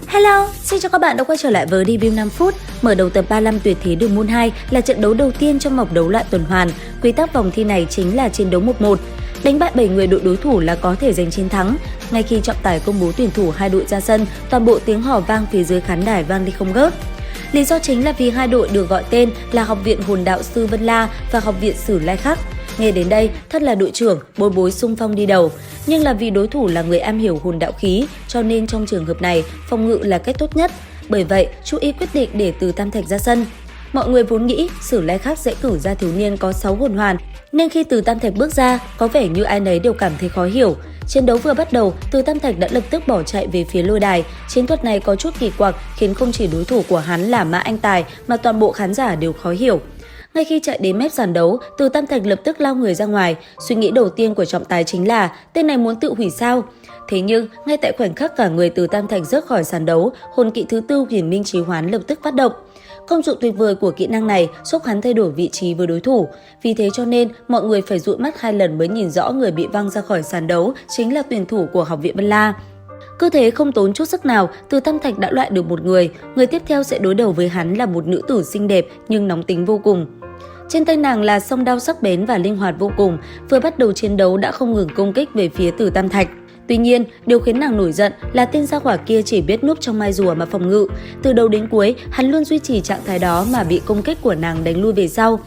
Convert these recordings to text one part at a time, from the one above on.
Hello, xin chào các bạn đã quay trở lại với review 5 phút. Mở đầu tập 35 tuyệt thế đường môn 2 là trận đấu đầu tiên trong vòng đấu loại tuần hoàn. Quy tắc vòng thi này chính là chiến đấu 1-1. Đánh bại 7 người đội đối thủ là có thể giành chiến thắng. Ngay khi trọng tài công bố tuyển thủ hai đội ra sân, toàn bộ tiếng hò vang phía dưới khán đài vang đi không ngớt. Lý do chính là vì hai đội được gọi tên là Học viện Hồn Đạo Sư Vân La và Học viện Sử Lai Khắc. Nghe đến đây, thật là đội trưởng, bối bối xung phong đi đầu. Nhưng là vì đối thủ là người am hiểu hồn đạo khí, cho nên trong trường hợp này, phòng ngự là cách tốt nhất. Bởi vậy, chú ý quyết định để Từ Tam Thạch ra sân. Mọi người vốn nghĩ Sử Lai Khắc sẽ cử ra thiếu niên có 6 hồn hoàn, nên khi Từ Tam Thạch bước ra, có vẻ như ai nấy đều cảm thấy khó hiểu. Chiến đấu vừa bắt đầu, Từ Tam Thạch đã lập tức bỏ chạy về phía lôi đài. Chiến thuật này có chút kỳ quặc, khiến không chỉ đối thủ của hắn là Mã Anh Tài mà toàn bộ khán giả đều khó hiểu. Ngay khi chạy đến mép sàn đấu, Từ Tam Thạch lập tức lao người ra ngoài. Suy nghĩ đầu tiên của trọng tài chính là tên này muốn tự hủy sao? Thế nhưng, ngay tại khoảnh khắc cả người Từ Tam Thạch rớt khỏi sàn đấu, hồn kỵ thứ tư Huyền Minh Chí Hoán lập tức phát động. Công dụng tuyệt vời của kỹ năng này giúp hắn thay đổi vị trí với đối thủ. Vì thế cho nên, mọi người phải dụi mắt 2 lần mới nhìn rõ người bị văng ra khỏi sàn đấu chính là tuyển thủ của Học viện Vân La. Cứ thế không tốn chút sức nào, Từ Tam Thạch đã loại được một người. Người tiếp theo sẽ đối đầu với hắn là một nữ tử xinh đẹp nhưng nóng tính vô cùng. Trên tay nàng là song đao sắc bén và linh hoạt vô cùng, vừa bắt đầu chiến đấu đã không ngừng công kích về phía Từ Tam Thạch. Tuy nhiên, điều khiến nàng nổi giận là tên gia hỏa kia chỉ biết núp trong mai rùa mà phòng ngự. Từ đầu đến cuối, hắn luôn duy trì trạng thái đó mà bị công kích của nàng đánh lui về sau.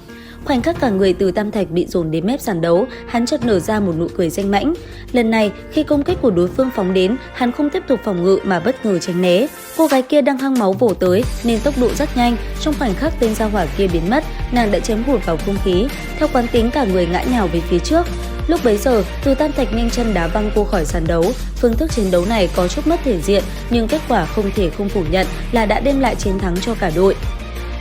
Khoảnh khắc cả người Từ Tam Thạch bị dồn đến mép sàn đấu, hắn chợt nở ra một nụ cười danh mãnh. Lần này, khi công kích của đối phương phóng đến, hắn không tiếp tục phòng ngự mà bất ngờ tránh né. Cô gái kia đang hăng máu vồ tới nên tốc độ rất nhanh, trong khoảnh khắc tên gia hỏa kia biến mất, nàng đã chém hụt vào không khí. Theo quán tính cả người ngã nhào về phía trước. Lúc bấy giờ, Từ Tam Thạch nhanh chân đá văng cô khỏi sàn đấu. Phương thức chiến đấu này có chút mất thể diện, nhưng kết quả không thể không phủ nhận là đã đem lại chiến thắng cho cả đội.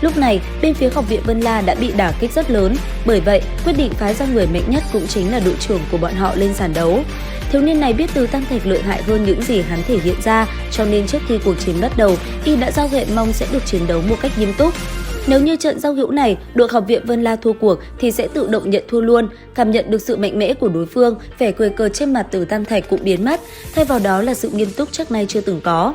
Lúc này, bên phía Học viện Vân La đã bị đả kích rất lớn, bởi vậy quyết định phái ra người mạnh nhất cũng chính là đội trưởng của bọn họ lên sàn đấu. Thiếu niên này biết Từ Tam Thạch lợi hại hơn những gì hắn thể hiện ra, cho nên trước khi cuộc chiến bắt đầu, y đã giao hẹn mong sẽ được chiến đấu một cách nghiêm túc. Nếu như trận giao hữu này đội Học viện Vân La thua cuộc thì sẽ tự động nhận thua luôn. Cảm nhận được sự mạnh mẽ của đối phương, vẻ cười cợt trên mặt Từ Tam Thạch cũng biến mất, thay vào đó là sự nghiêm túc trước nay chưa từng có.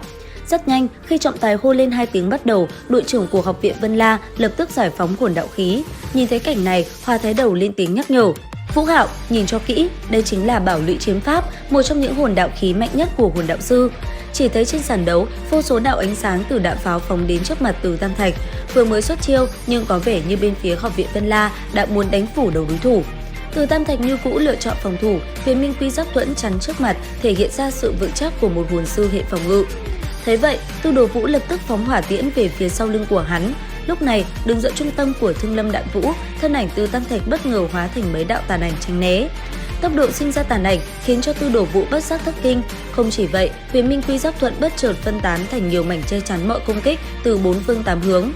Rất nhanh, khi trọng tài hô lên 2 tiếng bắt đầu, đội trưởng của Học viện Vân La lập tức giải phóng hồn đạo khí. Nhìn thấy cảnh này, Hoa Thái Đầu lên tiếng nhắc nhở. Vũ Hạo, nhìn cho kỹ, đây chính là Bảo Lụy Chiếm Pháp, một trong những hồn đạo khí mạnh nhất của hồn đạo sư. Chỉ thấy trên sàn đấu, vô số đạo ánh sáng từ đạn pháo phóng đến trước mặt Từ Tam Thạch. Vừa mới xuất chiêu, nhưng có vẻ như bên phía Học viện Vân La đã muốn đánh phủ đầu đối thủ. Từ Tam Thạch như cũ lựa chọn phòng thủ, Huyền Minh Quy Giác Thuẫn chắn trước mặt, thể hiện ra sự vững chắc của một hồn sư hệ phòng ngự. Thế vậy, Tư Đồ Vũ lập tức phóng hỏa tiễn về phía sau lưng của hắn. Lúc này, đứng giữa trung tâm của Thương Lâm Đạn Vũ, thân ảnh Từ Tam Thạch bất ngờ hóa thành mấy đạo tàn ảnh tránh né. Tốc độ sinh ra tàn ảnh khiến cho Tư Đồ Vũ bất giác thất kinh. Không chỉ vậy, Huyền Minh Quy Giác Thuẫn bất chợt phân tán thành nhiều mảnh che chắn mọi công kích từ 4 phương 8 hướng.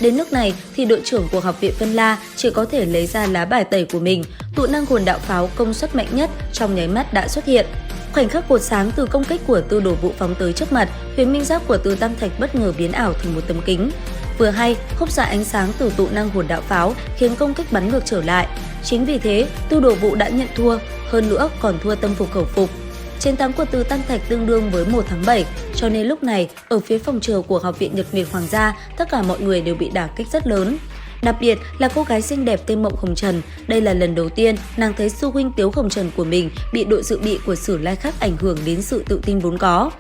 Đến lúc này thì đội trưởng của Học viện Vân La chỉ có thể lấy ra lá bài tẩy của mình, tụ năng hồn đạo pháo công suất mạnh nhất trong nháy mắt đã xuất hiện. Khoảnh khắc cột sáng từ công kích của Tư Đồ Vũ phóng tới trước mặt, Huyền Minh Giáp của Từ Tam Thạch bất ngờ biến ảo thành một tấm kính. Vừa hay, khúc xạ ánh sáng từ tụ năng hồn đạo pháo khiến công kích bắn ngược trở lại. Chính vì thế, Tư Đồ Vũ đã nhận thua, hơn nữa còn thua tâm phục khẩu phục. Chiến thắng của Từ Tam Thạch tương đương với 1/7, cho nên lúc này, ở phía phòng chờ của Học viện Nhật Nguyệt Hoàng gia, tất cả mọi người đều bị đả kích rất lớn. Đặc biệt là cô gái xinh đẹp tên Mộng Hồng Trần, đây là lần đầu tiên nàng thấy sư huynh Tiếu Hồng Trần của mình bị đội dự bị của Sử Lai Khắc ảnh hưởng đến sự tự tin vốn có.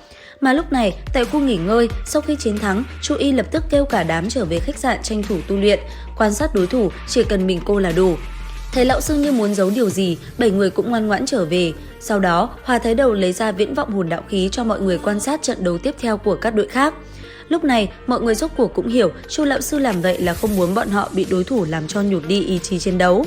Mà lúc này, tại khu nghỉ ngơi, sau khi chiến thắng, Chu Y lập tức kêu cả đám trở về khách sạn tranh thủ tu luyện, quan sát đối thủ, chỉ cần mình cô là đủ. Thấy lão sư như muốn giấu điều gì, 7 người cũng ngoan ngoãn trở về. Sau đó, Hoa Thái Đầu lấy ra viễn vọng hồn đạo khí cho mọi người quan sát trận đấu tiếp theo của các đội khác. Lúc này, mọi người rốt cuộc cũng hiểu Chu lão sư làm vậy là không muốn bọn họ bị đối thủ làm cho nhụt đi ý chí chiến đấu.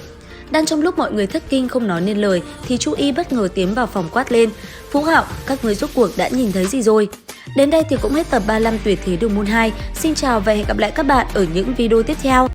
Đang trong lúc mọi người thất kinh không nói nên lời thì Chu Y bất ngờ tiến vào phòng quát lên. Phú Hạo, các người rốt cuộc đã nhìn thấy gì rồi? Đến đây thì cũng hết tập 35 tuyệt thế đường môn 2. Xin chào và hẹn gặp lại các bạn ở những video tiếp theo.